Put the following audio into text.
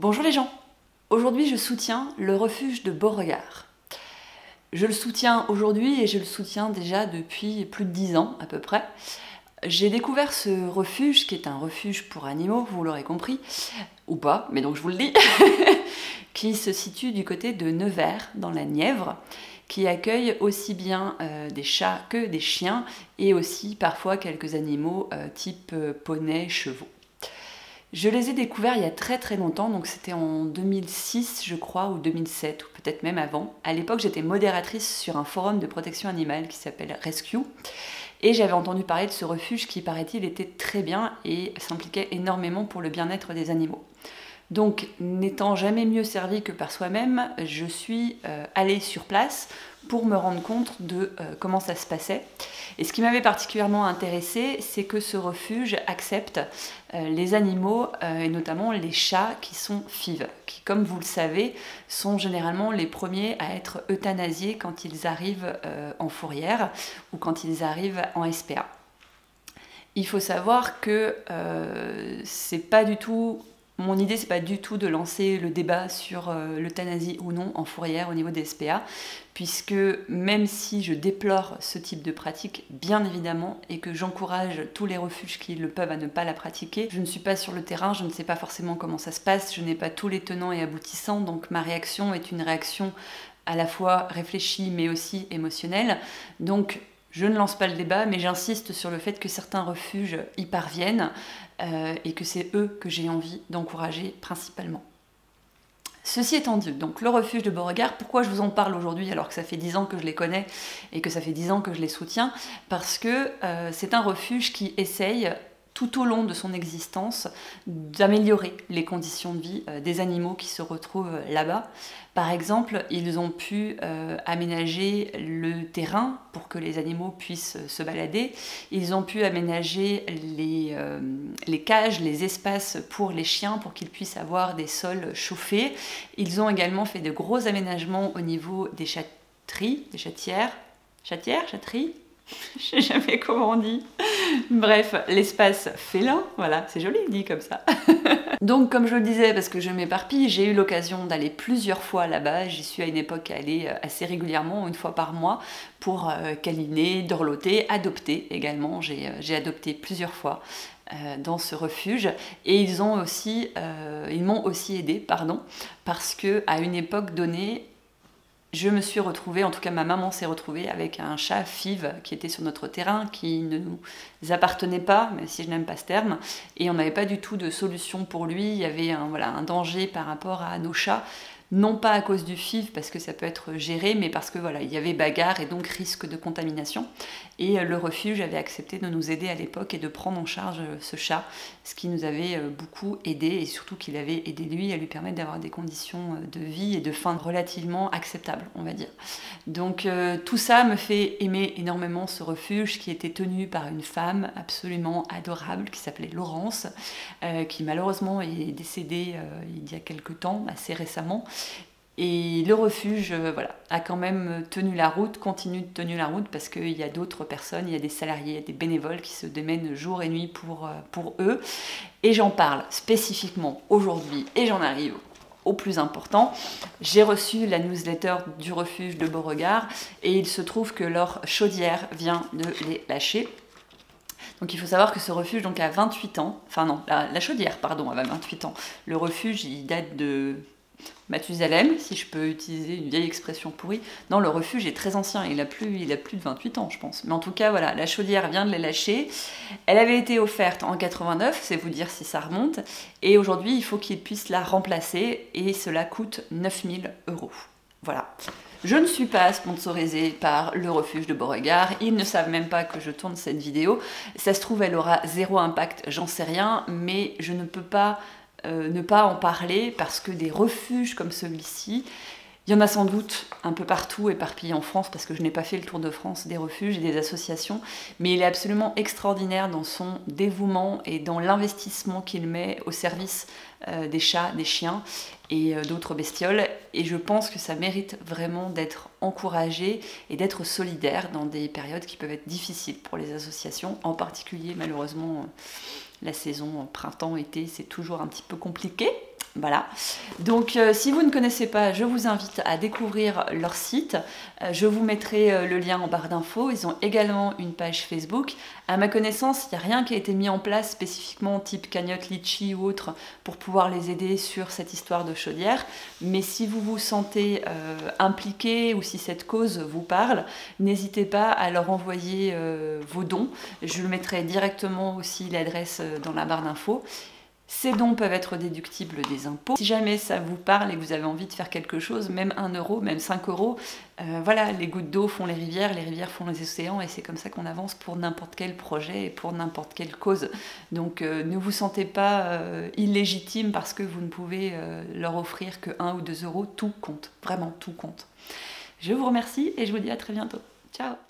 Bonjour les gens, aujourd'hui je soutiens le refuge de Beauregard. Je le soutiens aujourd'hui et je le soutiens déjà depuis plus de 10 ans à peu près. J'ai découvert ce refuge qui est un refuge pour animaux, vous l'aurez compris, ou pas, mais donc je vous le dis, qui se situe du côté de Nevers dans la Nièvre, qui accueille aussi bien des chats que des chiens et aussi parfois quelques animaux type poney, chevaux. Je les ai découverts il y a très longtemps, donc c'était en 2006 je crois, ou 2007, ou peut-être même avant. À l'époque j'étais modératrice sur un forum de protection animale qui s'appelle Rescue, et j'avais entendu parler de ce refuge qui, paraît-il, était très bien et s'impliquait énormément pour le bien-être des animaux. Donc, n'étant jamais mieux servi que par soi-même, je suis allée sur place pour me rendre compte de comment ça se passait. Et ce qui m'avait particulièrement intéressée, c'est que ce refuge accepte les animaux, et notamment les chats qui sont FIV, qui, comme vous le savez, sont généralement les premiers à être euthanasiés quand ils arrivent en fourrière ou quand ils arrivent en SPA. Il faut savoir que c'est pas du tout... Mon idée, c'est pas du tout de lancer le débat sur l'euthanasie ou non en fourrière au niveau des SPA, puisque même si je déplore ce type de pratique, bien évidemment, et que j'encourage tous les refuges qui le peuvent à ne pas la pratiquer, je ne suis pas sur le terrain, je ne sais pas forcément comment ça se passe, je n'ai pas tous les tenants et aboutissants, donc ma réaction est une réaction à la fois réfléchie mais aussi émotionnelle. Donc je ne lance pas le débat, mais j'insiste sur le fait que certains refuges y parviennent et que c'est eux que j'ai envie d'encourager principalement. Ceci étant dit, donc le refuge de Beauregard, pourquoi je vous en parle aujourd'hui alors que ça fait 10 ans que je les connais et que ça fait 10 ans que je les soutiens? Parce que c'est un refuge qui essaye tout au long de son existence d'améliorer les conditions de vie des animaux qui se retrouvent là-bas. Par exemple, ils ont pu aménager le terrain pour que les animaux puissent se balader. Ils ont pu aménager les cages, les espaces pour les chiens pour qu'ils puissent avoir des sols chauffés. Ils ont également fait de gros aménagements au niveau des châteries, des chatières. Chatteries? Je sais jamais comment on dit. Bref, l'espace félin, voilà, c'est joli dit comme ça. Donc comme je le disais, parce que je m'éparpille, j'ai eu l'occasion d'aller plusieurs fois là-bas. J'y suis à une époque allée assez régulièrement, une fois par mois, pour câliner, dorloter, adopter également. J'ai adopté plusieurs fois dans ce refuge, et ils m'ont aussi aidé, parce que à une époque donnée, je me suis retrouvée, en tout cas ma maman s'est retrouvée avec un chat FIV qui était sur notre terrain, qui ne nous appartenait pas, même si je n'aime pas ce terme, et on n'avait pas du tout de solution pour lui. Il y avait un danger par rapport à nos chats, non pas à cause du FIV, parce que ça peut être géré, mais parce que voilà, il y avait bagarre et donc risque de contamination. Et le refuge avait accepté de nous aider à l'époque et de prendre en charge ce chat, ce qui nous avait beaucoup aidé, et surtout qu'il avait aidé lui à lui permettre d'avoir des conditions de vie et de fin relativement acceptables, on va dire. Donc tout ça me fait aimer énormément ce refuge qui était tenu par une femme absolument adorable qui s'appelait Laurence, qui malheureusement est décédée il y a quelque temps, assez récemment. Et le refuge voilà, a quand même tenu la route, continue de tenir la route, parce qu'il y a d'autres personnes, il y a des salariés, des bénévoles qui se démènent jour et nuit pour eux. Et j'en parle spécifiquement aujourd'hui, et j'en arrive au plus important. J'ai reçu la newsletter du refuge de Beauregard, et il se trouve que leur chaudière vient de les lâcher. Donc il faut savoir que ce refuge donc, a 28 ans, enfin non, la chaudière, pardon, a 28 ans. Le refuge, il date de Mathusalem, si je peux utiliser une vieille expression pourrie. Non, le refuge est très ancien, il a plus de 28 ans, je pense. Mais en tout cas, voilà, la chaudière vient de les lâcher. Elle avait été offerte en 89, c'est vous dire si ça remonte. Et aujourd'hui, il faut qu'ils puissent la remplacer, et cela coûte 9000 €. Voilà. Je ne suis pas sponsorisée par le refuge de Beauregard, ils ne savent même pas que je tourne cette vidéo. Ça se trouve, elle aura zéro impact, j'en sais rien, mais je ne peux pas ne pas en parler, parce que des refuges comme celui-ci, il y en a sans doute un peu partout éparpillés en France, parce que je n'ai pas fait le tour de France des refuges et des associations, mais il est absolument extraordinaire dans son dévouement et dans l'investissement qu'il met au service des chats, des chiens et d'autres bestioles, et je pense que ça mérite vraiment d'être encouragé et d'être solidaire dans des périodes qui peuvent être difficiles pour les associations, en particulier malheureusement la saison printemps-été, c'est toujours un petit peu compliqué. Voilà, donc si vous ne connaissez pas, je vous invite à découvrir leur site. Je vous mettrai le lien en barre d'infos. Ils ont également une page Facebook. À ma connaissance, il n'y a rien qui a été mis en place spécifiquement type cagnotte litchi ou autre pour pouvoir les aider sur cette histoire de chaudière. Mais si vous vous sentez impliqué ou si cette cause vous parle, n'hésitez pas à leur envoyer vos dons. Je le mettrai directement aussi l'adresse dans la barre d'infos. Ces dons peuvent être déductibles des impôts. Si jamais ça vous parle et que vous avez envie de faire quelque chose, même 1 euro, même 5 euros, voilà, les gouttes d'eau font les rivières font les océans, et c'est comme ça qu'on avance pour n'importe quel projet et pour n'importe quelle cause. Donc ne vous sentez pas illégitime parce que vous ne pouvez leur offrir que 1 ou 2 euros, tout compte, vraiment tout compte. Je vous remercie et je vous dis à très bientôt. Ciao!